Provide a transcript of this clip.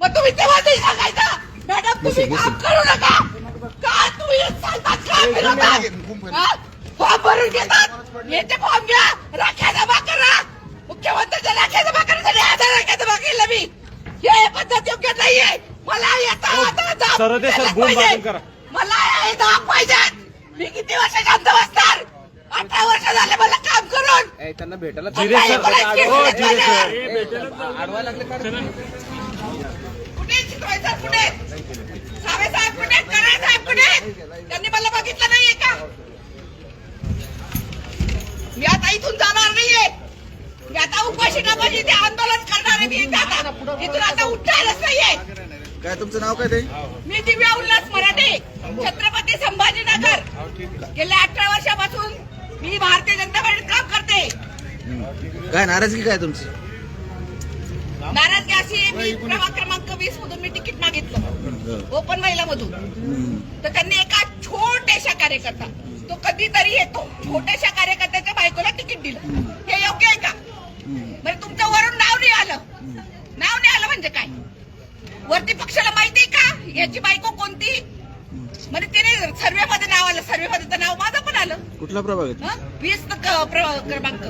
मग तुम्ही तेव्हा नाही सांगायचं मॅडम तुम्ही काम करू नका का तुम्ही सांगतात का फॉर्म भरून घेतात याचे फॉर्म घ्या राख्या जमा करा मुख्यमंत्र्यांच्या राख्या जमा करण्यासाठी आधार राख्या जमा केलं मी हे पद्धत योग्य नाहीये मला येता मला हे दाब पाहिजेत मी किती वर्ष शांत बसणार 18 वर्ष झाले मला काम करून त्यांना भेटायला कुठे शिकवायचं कुठे सावे साहेब कुठे कराय साहेब कुठे त्यांनी मला बघितलं नाहीये का मी आता इथून जाणार नाहीये मी आता उपाशी नापाशी ते आंदोलन करणार आहे मी इथून आता उठायलाच नाहीये काय तुमचं नाव काय ते मी दिव्या उल्हास मराठे छत्रपती संभाजीनगर गेल्या 18 वर्षापासून मी भारतीय जनता पार्टीत काम करते काय नाराजगी काय तुमची नाराजगी अशी मी प्रभाग क्रमांक 20 मधून मी तिकीट मागितलं ओपन महिला मधून तर त्यांनी एका छोट्याशा कार्यकर्ता तो कधीतरी येतो छोट्याशा कार्यकर्त्याच्या बायकोला तिकीट दिलं हे योग्य आहे का म्हणजे तुमच्या वरून नाव नाही आलं म्हणजे काय वरती पक्षाला माहितीये का याची बायको कोणती म्हणजे तिने सर्वे मध्ये नाव आलं सर्वे मध्ये तर नाव माझं पण आलं कुठला प्रभाग आहे 20 क्रमांक